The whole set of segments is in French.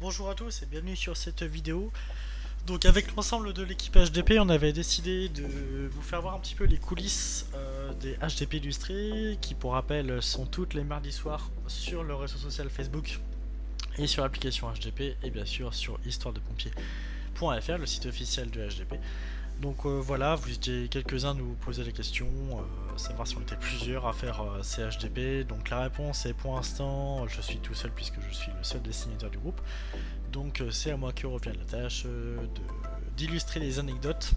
Bonjour à tous et bienvenue sur cette vidéo. Donc avec l'ensemble de l'équipe HDP, on avait décidé de vous faire voir un petit peu les coulisses des HDP illustrés, qui pour rappel sont toutes les mardis soirs sur le réseau social Facebook et sur l'application HDP, et bien sûr sur histoiredepompier.fr, le site officiel de HDP. Donc voilà, vous étiez quelques-uns nous poser des questions, savoir si on était plusieurs à faire ces HDP. Donc la réponse est pour l'instant, je suis tout seul puisque je suis le seul dessinateur du groupe. Donc c'est à moi que revient la tâche d'illustrer les anecdotes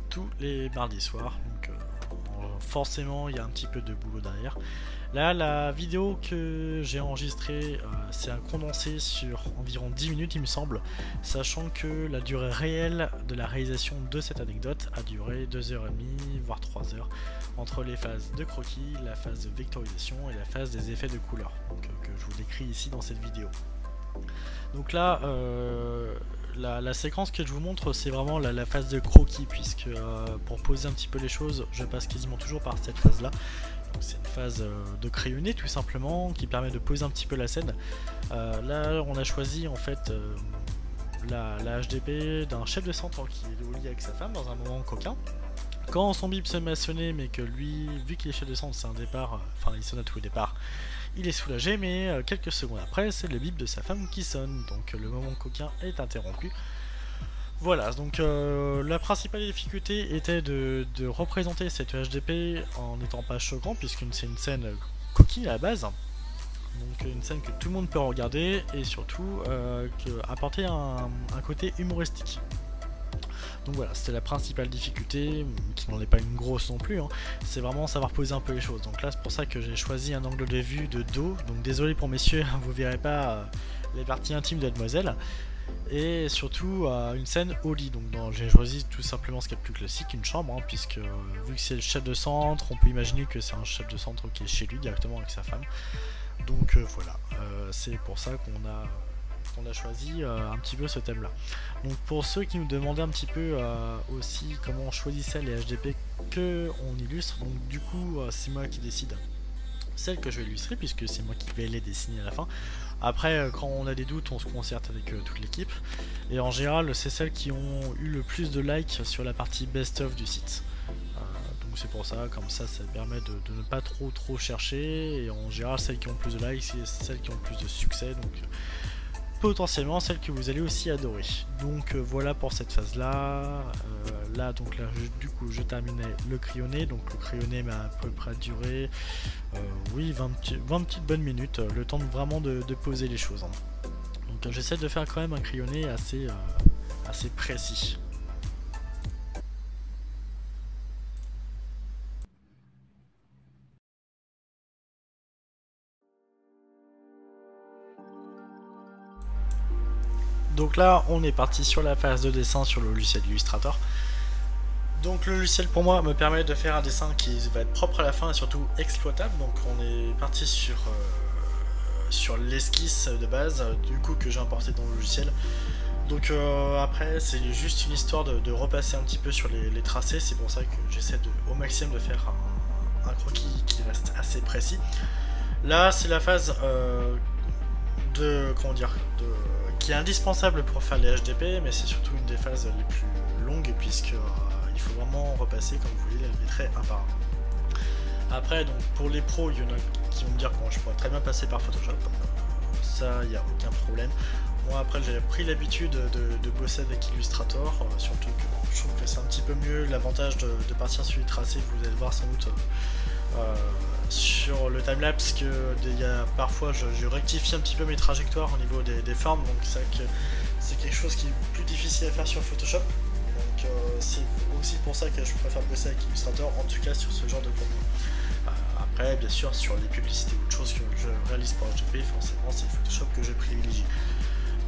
tous les mardis soirs. Donc forcément il y a un petit peu de boulot derrière. Là la vidéo que j'ai enregistrée c'est un condensé sur environ 10 minutes il me semble, sachant que la durée réelle de la réalisation de cette anecdote a duré 2h30 voire 3h entre les phases de croquis, la phase de vectorisation et la phase des effets de couleur, donc, que je vous décris ici dans cette vidéo. Donc là, la séquence que je vous montre, c'est vraiment la phase de croquis, puisque pour poser un petit peu les choses, je passe quasiment toujours par cette phase-là. C'est une phase de crayonné tout simplement, qui permet de poser un petit peu la scène. Là, on a choisi en fait la HDP d'un chef de centre qui est au lit avec sa femme dans un moment coquin. Quand son bip se met à sonner, mais que lui, vu qu'il est chef de centre, c'est un départ, enfin il sonne à tout le départ, il est soulagé, mais quelques secondes après, c'est le bip de sa femme qui sonne, donc le moment coquin est interrompu. Voilà, donc la principale difficulté était de représenter cette HDP en n'étant pas choquant, puisque c'est une scène coquille à la base, donc une scène que tout le monde peut regarder, et surtout apporter un côté humoristique. Donc voilà, c'était la principale difficulté, qui n'en est pas une grosse non plus, hein. C'est vraiment savoir poser un peu les choses. Donc là c'est pour ça que j'ai choisi un angle de vue de dos, donc désolé pour messieurs, vous verrez pas les parties intimes de Mademoiselle. Et surtout une scène au lit, donc j'ai choisi tout simplement ce qui est plus classique, une chambre, hein, puisque vu que c'est le chef de centre, on peut imaginer que c'est un chef de centre qui est chez lui directement avec sa femme. Donc voilà, c'est pour ça qu'on a choisi un petit peu ce thème là. Donc pour ceux qui nous demandaient un petit peu aussi comment on choisissait les HDP que on illustre, donc du coup c'est moi qui décide celle que je vais illustrer, puisque c'est moi qui vais les dessiner à la fin. Après quand on a des doutes, on se concerte avec toute l'équipe, et en général c'est celles qui ont eu le plus de likes sur la partie best of du site. Donc c'est pour ça, comme ça permet de ne pas trop chercher, et en général celles qui ont le plus de likes, c'est celles qui ont le plus de succès, donc potentiellement celle que vous allez aussi adorer. Donc voilà pour cette phase là. Donc là du coup je terminais le crayonné, donc le crayonné m'a à peu près duré oui 20 petites bonnes minutes, le temps vraiment de poser les choses, hein. Donc j'essaie de faire quand même un crayonné assez précis. Donc là on est parti sur la phase de dessin sur le logiciel Illustrator. Donc le logiciel pour moi me permet de faire un dessin qui va être propre à la fin et surtout exploitable. Donc on est parti sur l'esquisse de base du coup que j'ai importé dans le logiciel. Donc après c'est juste une histoire de repasser un petit peu sur les tracés. C'est pour ça que j'essaie au maximum de faire un croquis qui reste assez précis. Là c'est la phase qui est indispensable pour faire les HDP, mais c'est surtout une des phases les plus longues, puisque il faut vraiment repasser, comme vous voyez, les traits un par un. Après, donc pour les pros, il y en a qui vont me dire que je pourrais très bien passer par Photoshop, ça il n'y a aucun problème. Moi après j'ai pris l'habitude de bosser avec Illustrator, surtout que je trouve que c'est un petit peu mieux. L'avantage de partir sur les tracés, vous allez le voir sans doute sur le timelapse, que parfois je rectifie un petit peu mes trajectoires au niveau des formes, donc c'est vrai que c'est quelque chose qui est plus difficile à faire sur Photoshop. Donc c'est aussi pour ça que je préfère bosser avec Illustrator, en tout cas sur ce genre de contenu. Après bien sûr sur les publicités ou autre chose que je réalise pour HDP, forcément c'est Photoshop que je privilégie.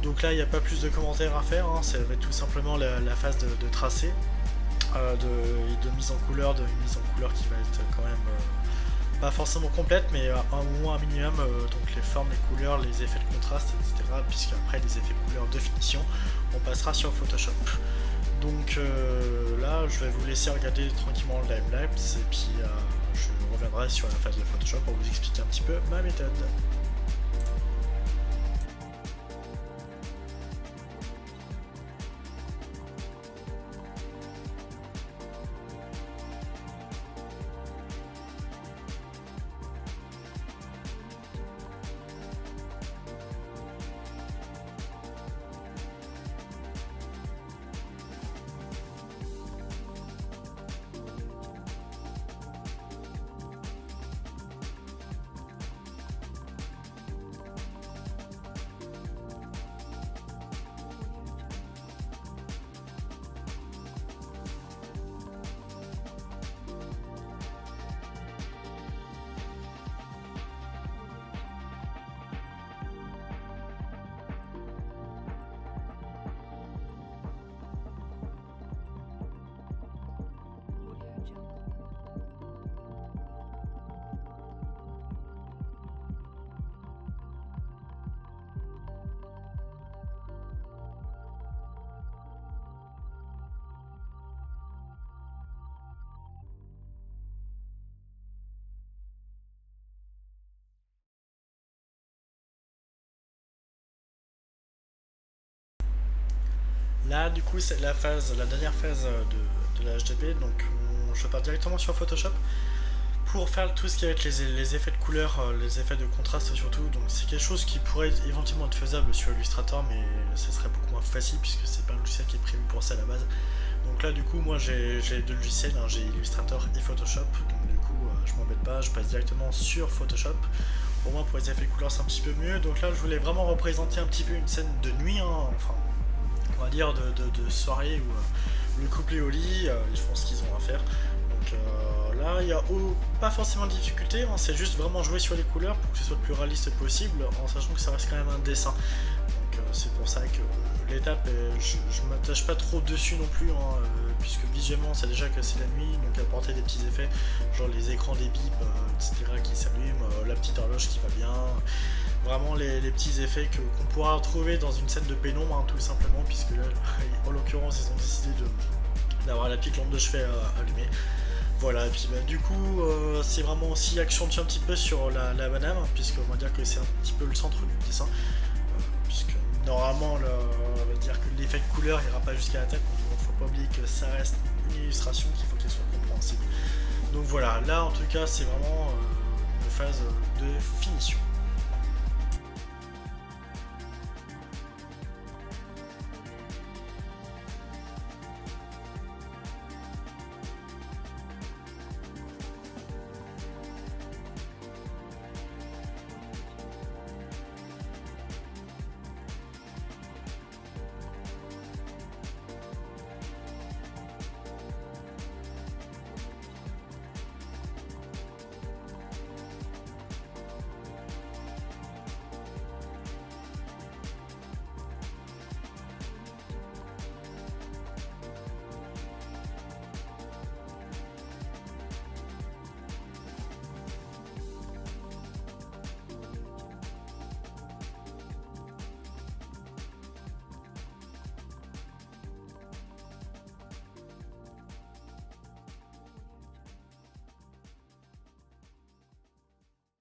Donc là il n'y a pas plus de commentaires à faire, hein, ça va être tout simplement la phase de tracé, de mise en couleur, qui va être quand même pas forcément complète, mais au moins un minimum, donc les formes, les couleurs, les effets de contraste, etc. Puisque après les effets couleurs de finition, on passera sur Photoshop. Donc là je vais vous laisser regarder tranquillement le timelapse, et puis je reviendrai sur la phase de Photoshop pour vous expliquer un petit peu ma méthode. Là du coup c'est la dernière phase de la HDP, donc je pars directement sur Photoshop pour faire tout ce qui va être les effets de couleur, les effets de contraste surtout. Donc c'est quelque chose qui pourrait éventuellement être faisable sur Illustrator, mais ce serait beaucoup moins facile puisque c'est pas un logiciel qui est prévu pour ça à la base. Donc là du coup moi j'ai deux logiciels, hein, j'ai Illustrator et Photoshop, donc du coup je m'embête pas, je passe directement sur Photoshop. Au moins pour les effets de couleur c'est un petit peu mieux. Donc là je voulais vraiment représenter un petit peu une scène de nuit, hein, enfin on va dire de soirée où le couple est au lit, ils font ce qu'ils ont à faire. Donc là il n'y a pas forcément de difficulté, hein, c'est juste vraiment jouer sur les couleurs pour que ce soit le plus réaliste possible en sachant que ça reste quand même un dessin. Donc c'est pour ça que l'étape, je m'attache pas trop dessus non plus, hein, puisque visuellement c'est déjà que c'est la nuit, donc apporter des petits effets, genre les écrans des bips, etc. qui s'allument, la petite horloge qui va bien, vraiment les petits effets qu'on pourra retrouver dans une scène de pénombre, hein, tout simplement, puisque là, en l'occurrence, ils ont décidé d'avoir la petite lampe de chevet allumée. Voilà, et puis bah, du coup, c'est vraiment aussi accentué un petit peu sur la madame, puisqu'on va dire que c'est un petit peu le centre du dessin, puisque normalement, on va dire que l'effet de couleur n'ira pas jusqu'à la tête, donc il ne faut pas oublier que ça reste une illustration qu'il faut qu'elle soit compréhensible. Donc voilà, là en tout cas, c'est vraiment une phase de finition.